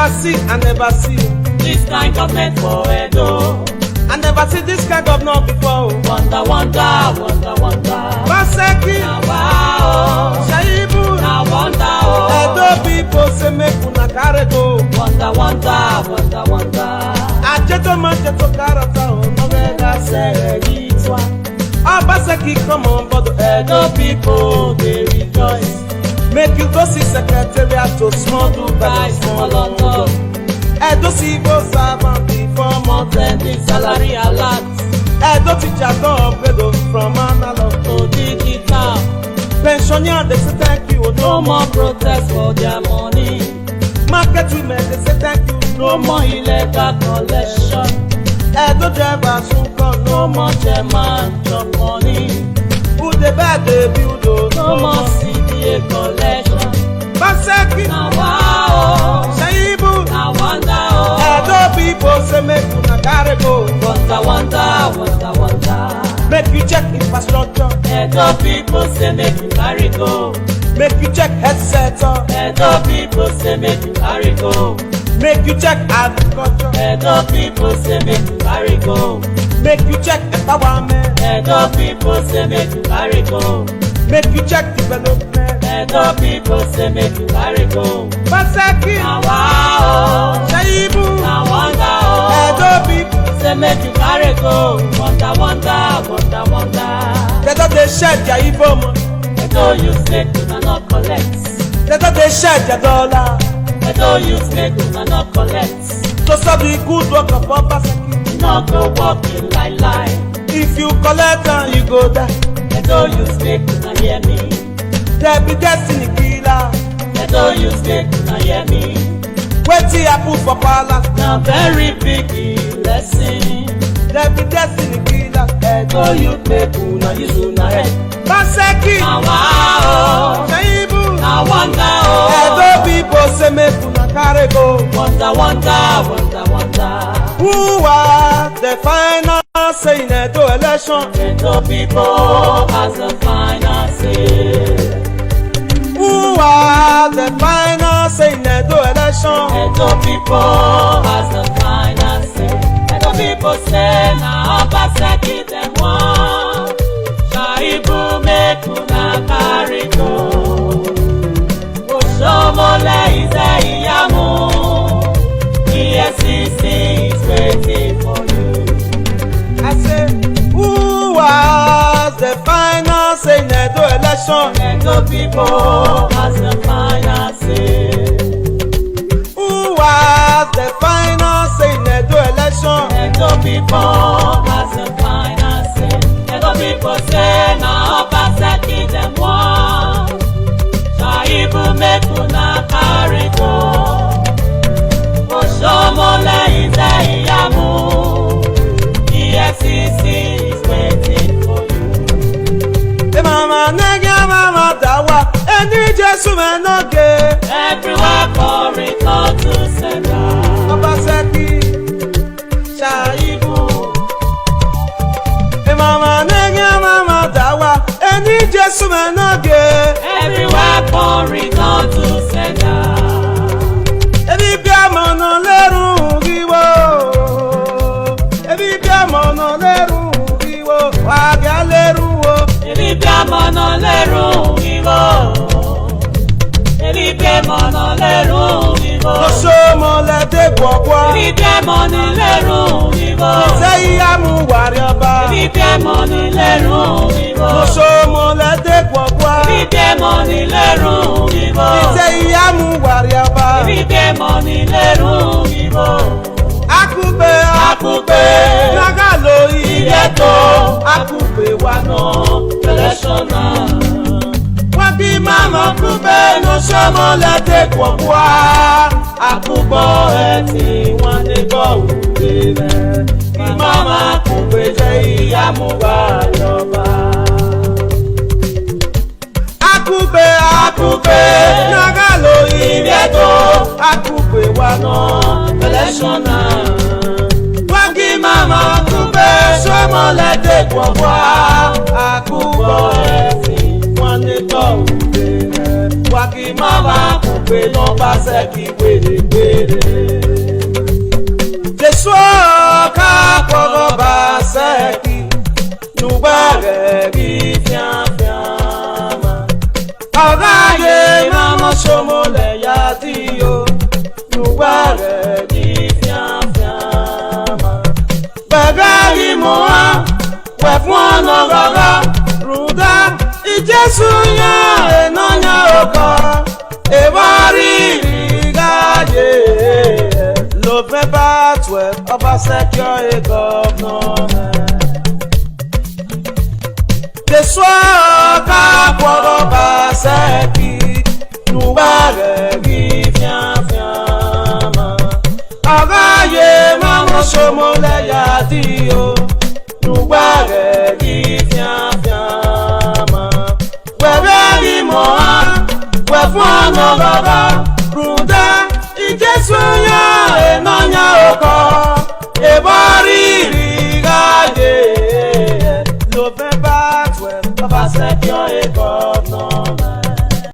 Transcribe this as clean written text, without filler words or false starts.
never see this kind government for Edo. I never see this kind of governor before. Wonder, wonder, wonder, wonder. Baseki, Now wow, Shaibu, now wonder, Edo people say make una carry go. wonder, wonder, wonder, wonder. Ajeto majeto karata o no vega Say it one. Baseki come on board Edo people they rejoice. make you go see secretariat to small do Buy small London. Edo civil servant before Mountain the salary a lot. Edo teacher go upgrade from analog To digital. pensioner they say thank you No more protest for their money. market women they say thank you No more illegal collection. Edo driver soon come No more chairman chop money. who dey buy dey build o No more CDA collection. Baseki Now wow, Shaibu now wonder, Edo people say make una carry go wonder, wonder, wonder, wonder. make you check infrastructure Edo people say make you carry go. make you check health sector Edo people say make you carry go. make you check agriculture Edo people say make you carry go. make you check empowerment Edo people say make you carry go. make you check development Edo people say make you carry go. Baseki Now wow, Shaibu now wonder, Edo people say make you carry go. Wonder, wonder, wonder, wonder. they don dey shed their evil money Edo use make una not collect. they don dey shed their dollar Edo use make una not collect. to stop the good work of Baseki No go walk in lie. if you collect am you go die Edo use make una hear me. there be destiny killer Edo use make una hear me. wetin happen for palace Na very big lesson. there be destiny killer Edo you make una use una head. Baseki Na wow, Shaibu na wonder, Edo people say make una carry go wonder, wonder, wonder, wonder. who are the final say in Edo election Edo people has the final say. who are the final say in Edo election Edo people has the final say. Edo people say na Obaseki dem want. Shaibu make una carry go. Oshomole ize iyamu. EFCC is waiting for you. I say who was the final say in Edo election Edo people has the final say. who was the final say in Edo election Edo people has the final say. Edo people say na Obaseki dem want. Shaibu make una carry go. Oshomole ize iyamu. EFCC is waiting for you. mama nega mama dawa eni Jesu menoge Everywhere for return to sender. Obaseki Shaibu mama nega mama dawa eni Jesu menoge Everywhere for return to sender. ebi bi amono leru giwo ebi bi amono leru giwo wa ga leru o Ebi bi amono leru vivo. Ebi bi amono leru vivo. so mo le de gbogbo Ebi bi amono leru vivo. say ya mu wari oba Ebi bi amono leru vivo. so mo le de gbogbo Ebi bi amono leru vivo. say ya mu wari oba Ebi bi amono leru vivo. akube Akube. nagalo iyeto akube wa no Electiona. wagi mama kube no so mo le de gbogbo Akúbọ̀ ẹtì wọn ní bọ̀wùdé rẹ̀. Kí màmá Akúbẹ̀ jẹ́ ìyá mú wá lọ́ba. akube Akúbẹ̀ nagalo ìrẹ́tò akube wa no ẹlẹ́ṣọ̀nà. wagi Màmá Akúbẹ̀ sọ́mọ́lẹ́dẹ̀ gbọ̀ngbọ̀. akube Akúbọ̀ ẹtì wọn ní bọ̀wùdé rẹ̀. Waki mama coupe non passe qui wele. Je sois capable passe qui nous barre qui fian. Agaye mama somole ya dio nous barre qui fian. Bagari moa wa no gaga ruda Ijesu ya enonya oka evari gaje lo fe ba twe oba secure e governor de soir ka poro ba seki nu ba gi fian ma agaye mama somo le ya dio nu ba gi fian ma webeli moa wefuano baba ruda Ijesu ya enonya oko ebari gaje lo fe ba twe baba secure e